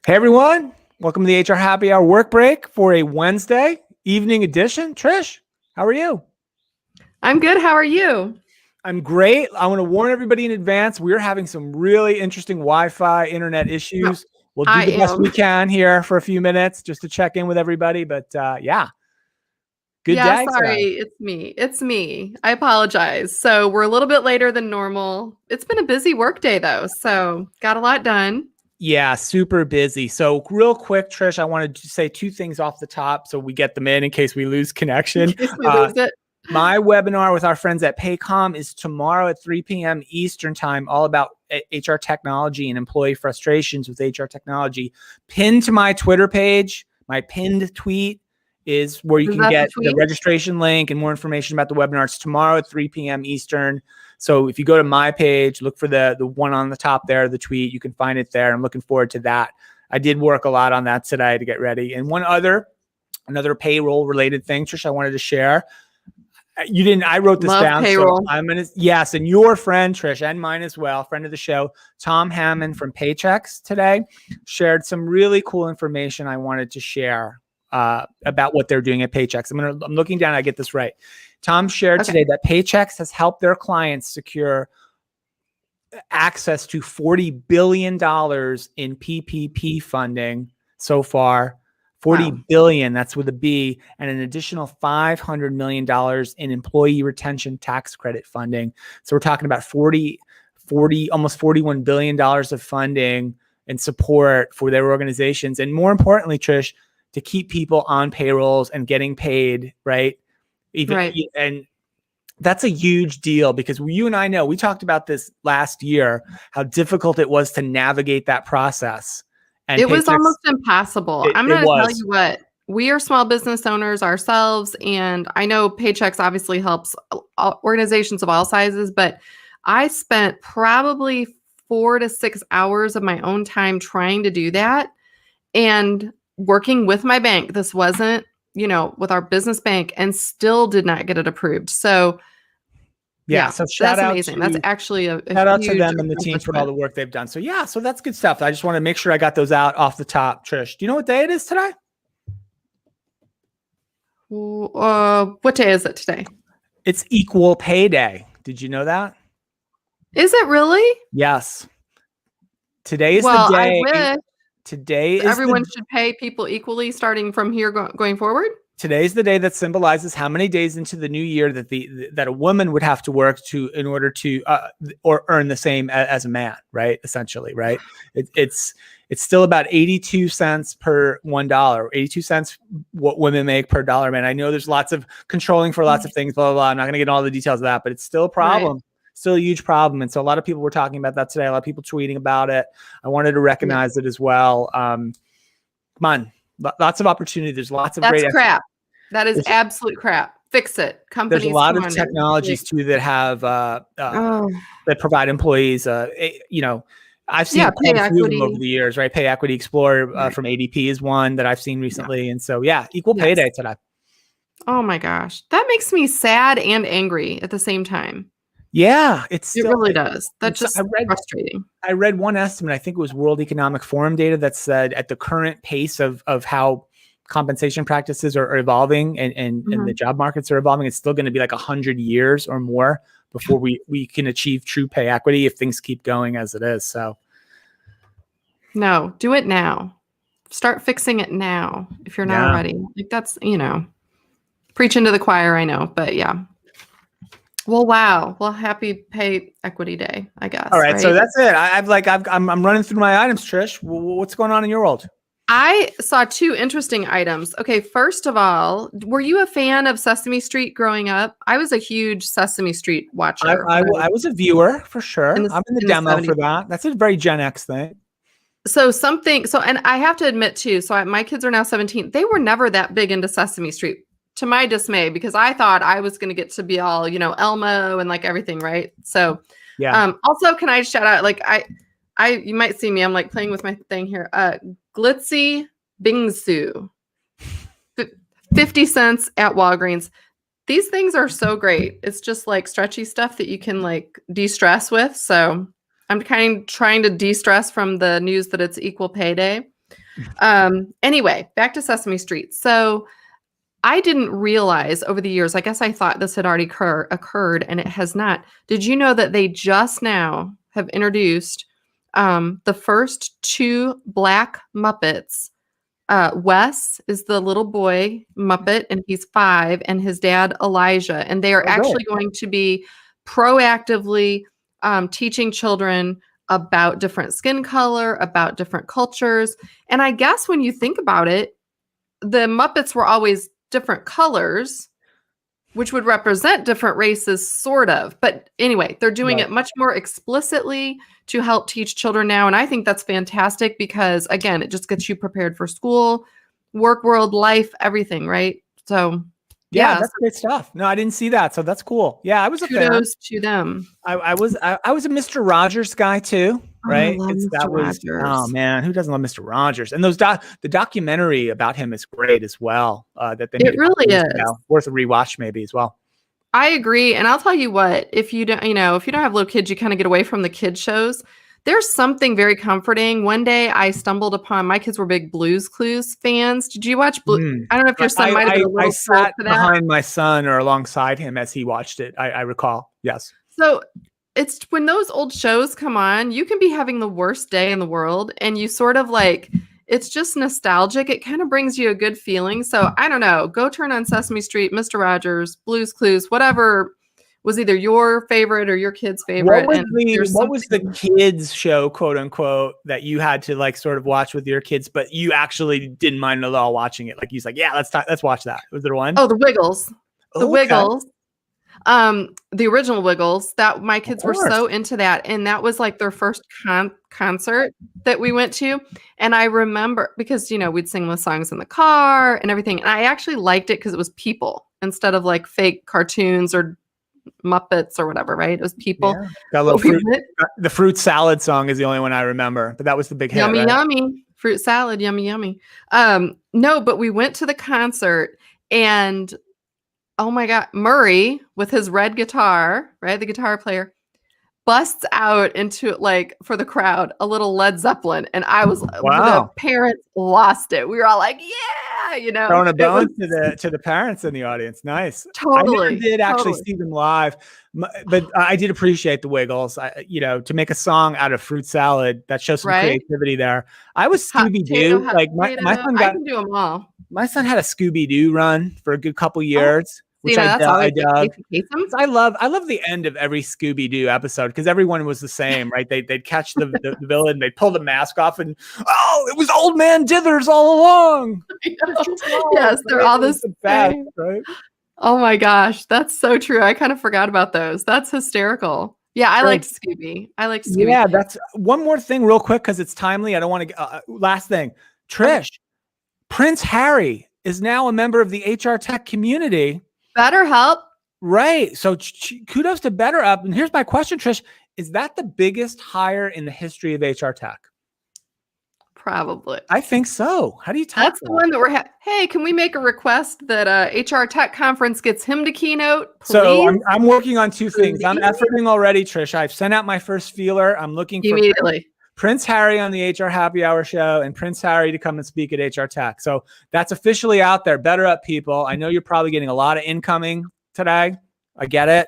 Hey everyone, welcome to the HR Happy Hour work break for a Wednesday evening edition. Trish, how are you? I'm good. How are you? I'm great. I want to warn everybody in advance. We're having some really interesting Wi-Fi internet issues. We'll do the best we can here for a few minutes just to check in with everybody. But yeah, good day. Sorry. It's me. I apologize. So we're a little bit later than normal. It's been a busy work day though. So got a lot done. Yeah, super busy. So real quick, Trish, I wanted to say two things off the top so we get them in case we lose connection. In case we lose it. My webinar with our friends at Paycom is tomorrow at 3 p.m. Eastern time, all about HR technology and employee frustrations with HR technology. Pinned to my Twitter page, my pinned tweet is where you can get the registration link and more information about the webinar. It's tomorrow at 3 p.m. Eastern. So if you go to my page, look for the one on the top there, the tweet, you can find it there. I'm looking forward to that. I did work a lot on that today to get ready. And another payroll related thing, Trish, I wanted to share. You didn't, I wrote this down. Payroll. So yes. And your friend, Trish, and mine as well, friend of the show, Tom Hammond from Paychex today shared some really cool information I wanted to share about what they're doing at Paychex. I'm looking down, I get this right. Tom shared today that Paychex has helped their clients secure access to $40 billion in PPP funding so far. 40 billion, that's with a B, and an additional $500 million in employee retention tax credit funding. So we're talking about almost $41 billion of funding and support for their organizations. And more importantly, Trish, to keep people on payrolls and getting paid, right? And that's a huge deal because you and I know, we talked about this last year, how difficult it was to navigate that process. And it was almost impossible. I'm going to tell you what, we are small business owners ourselves. And I know Paychex obviously helps organizations of all sizes, but I spent probably 4 to 6 hours of my own time trying to do that and working with my bank. This wasn't, with our business bank, and still did not get it approved. So yeah, so that's amazing. That's actually a shout out to them and the team for all the work they've done. So yeah, so that's good stuff. I just want to make sure I got those out off the top. Trish, do you know what day it is today? What day is it today? It's Equal Pay Day. Did you know that? Is it really? Yes. Today is the day. I wish. Today is everyone should pay people equally starting from here going forward. Today's the day that symbolizes how many days into the new year that a woman would have to work in order to or earn the same as a man, right? Essentially, right? It's still about 82 cents per $1, 82 cents what women make per dollar, man. I know there's lots of controlling for lots of things, blah, blah, blah. I'm not going to get into all the details of that, but it's still a problem. Right. Still a huge problem. And so a lot of people were talking about that today. A lot of people tweeting about it. I wanted to recognize it as well. Come on. Lots of opportunity. There's lots of great. That's crap. That is absolute crap. Fix it. Companies. There's a lot of technologies too that have that provide employees. I've seen quite a few of them over the years, right? Pay Equity Explorer from ADP is one that I've seen recently, and so Equal Pay Day today. Oh my gosh, that makes me sad and angry at the same time. Yeah, it really does. That's just frustrating. I read one estimate. I think it was World Economic Forum data that said at the current pace of how compensation practices are evolving and the job markets are evolving, it's still going to be like 100 years or more before we can achieve true pay equity if things keep going as it is. So no, do it now. Start fixing it now if you're not ready. Like that's, preaching to the choir, I know, but yeah. Well, wow. Well, happy Pay Equity Day, I guess. All right? So that's it. I'm running through my items, Trish. What's going on in your world? I saw 2 interesting items. Okay, first of all, were you a fan of Sesame Street growing up? I was a huge Sesame Street watcher. I was a viewer for sure. I'm in the demo for that. That's a very Gen X thing. And I have to admit too, my kids are now 17. They were never that big into Sesame Street, to my dismay, because I thought I was going to get to be all, Elmo and like everything, right? So, also, can I shout out, like, you might see me, I'm like playing with my thing here. Glitzy Bingsu, 50 cents at Walgreens. These things are so great. It's just like stretchy stuff that you can like de-stress with. So I'm kind of trying to de-stress from the news that it's Equal Pay Day. Anyway, back to Sesame Street. So I didn't realize over the years, I guess I thought this had already occurred, and it has not. Did you know that they just now have introduced the first 2 Black Muppets? Wes is the little boy Muppet, and he's 5, and his dad Elijah, and they are actually going to be proactively teaching children about different skin color, about different cultures. And I guess when you think about it, the Muppets were always different colors, which would represent different races, sort of. But anyway, they're doing it much more explicitly to help teach children now. And I think that's fantastic because, again, it just gets you prepared for school, work world, life, everything, right? So, yeah, that's great stuff. No, I didn't see that. So that's cool. Yeah, I was a fan. Kudos to them. I was a Mr. Rogers guy too, right? I love Mr. Rogers. Oh man, who doesn't love Mr. Rogers? And the documentary about him is great as well. That they it really is worth a rewatch maybe as well. I agree, and I'll tell you what: if you don't have little kids, you kind of get away from the kid shows. There's something very comforting. One day I stumbled upon, my kids were big Blue's Clues fans. Did you watch Blue? I don't know if your son might have been a little. I sat behind my son or alongside him as he watched it. I recall. Yes. So it's when those old shows come on, you can be having the worst day in the world, and you sort of like, it's just nostalgic. It kind of brings you a good feeling. So I don't know. Go turn on Sesame Street, Mr. Rogers, Blue's Clues, whatever was either your favorite or your kid's favorite. What was the kids show, quote unquote, that you had to like sort of watch with your kids, but you actually didn't mind at all watching it? Like, he's like, yeah, let's watch that. Was there one? Oh, the Wiggles. Wiggles. The original Wiggles, that my kids were so into that. And that was like their first concert that we went to. And I remember because, we'd sing the songs in the car and everything. And I actually liked it because it was people instead of like fake cartoons or Muppets or whatever, right? It was people. Yeah. Got a little the fruit salad song is the only one I remember, but that was the big hit. Yummy, right? Yummy. Fruit salad, yummy, yummy. No, but we went to the concert and oh my God, Murray with his red guitar, right? The guitar player busts out into like for the crowd, a little Led Zeppelin. And I was, the parents lost it. We were all like, yeah, throwing a bone to the parents in the audience. Nice. Totally. I never did actually see them live, but I did appreciate the Wiggles. To make a song out of fruit salad, that shows some creativity there. I was Scooby-Doo. Like my son I can do them all. My son had a Scooby-Doo run for a good couple years. Which I dug. I love the end of every Scooby-Doo episode because everyone was the same, right? They'd catch the villain, they'd pull the mask off, and it was Old Man Dithers all along. Yes, they're all the best, right? Oh my gosh, that's so true. I kind of forgot about those. That's hysterical. Yeah, I liked Scooby. Yeah, that's one more thing, real quick, because it's timely. I don't want to. Last thing, Trish, Prince Harry is now a member of the HR Tech community. BetterHelp. Right. So kudos to BetterHelp. And here's my question, Trish. Is that the biggest hire in the history of HR Tech? Probably. I think so. How do you tell? That's the one that we're hey, can we make a request that HR Tech conference gets him to keynote, please? So I'm working on 2 things. I'm efforting already, Trish. I've sent out my first feeler. I'm looking for immediately. Prince Harry on the HR Happy Hour show and Prince Harry to come and speak at HR Tech. So that's officially out there. BetterHelp people. I know you're probably getting a lot of incoming today. I get it.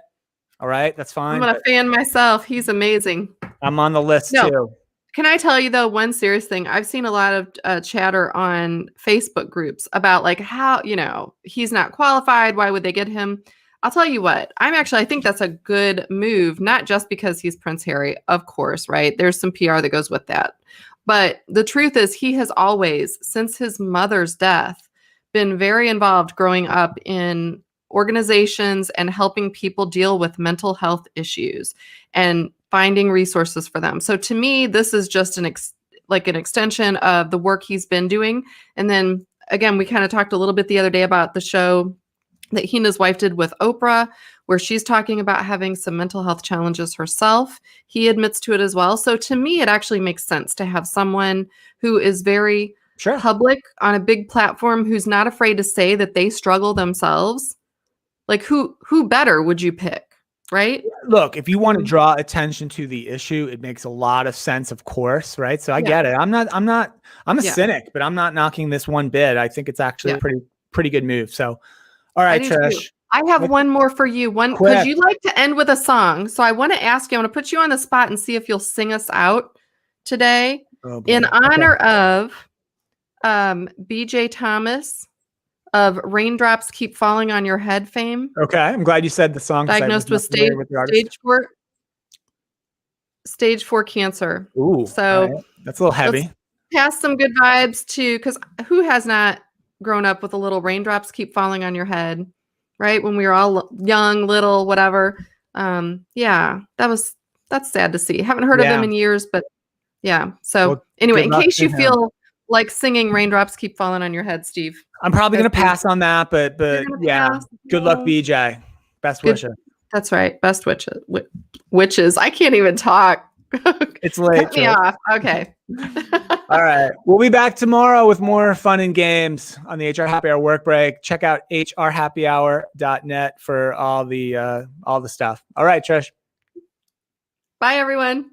All right. That's fine. I'm going to fan myself. He's amazing. I'm on the list too. Can I tell you though, one serious thing? I've seen a lot of chatter on Facebook groups about like how, he's not qualified. Why would they get him? I'll tell you what, I think that's a good move, not just because he's Prince Harry, of course, right? There's some PR that goes with that. But the truth is he has always, since his mother's death, been very involved growing up in organizations and helping people deal with mental health issues and finding resources for them. So to me, this is just an extension of the work he's been doing. And then again, we kind of talked a little bit the other day about the show that he and his wife did with Oprah, where she's talking about having some mental health challenges herself. He admits to it as well. So to me, it actually makes sense to have someone who is very public on a big platform, who's not afraid to say that they struggle themselves. Like who better would you pick? right? Look, if you want to Mhm. draw attention to the issue, it makes a lot of sense, of course, right? So I Yeah. get it. I'm a Yeah. cynic, but I'm not knocking this one bit. I think it's actually Yeah. a pretty good move. So, all I right, do too. Trish, I have let's one more for you. One, because quick. you like to end with a song. So I want to ask you, I want to put you on the spot and see if you'll sing us out today Oh in boy. honor of BJ Thomas of Raindrops Keep Falling on Your Head fame, Okay. I'm glad you said the song because I was diagnosed with not familiar with the artist. stage 4 cancer. Ooh, all So right. That's a little let's heavy. pass some good vibes to, because who has not grown up with a little raindrops keep falling on your head, right? When we were all young, little, whatever. Yeah, that's sad to see. Haven't heard of them Yeah. in years, but yeah. So Well, anyway, good in luck case to you him. feel like singing raindrops keep falling on your head, Steve. I'm probably as gonna we- pass on that, but You're gonna yeah. pass. Good luck, No. BJ. Best Good. wishes. That's right. Best witches. Witches. I can't even talk. It's late. Cut me Trish. off. Okay. All right. We'll be back tomorrow with more fun and games on the HR Happy Hour work break. Check out hrhappyhour.net for all the stuff. All right, Trish. Bye, everyone.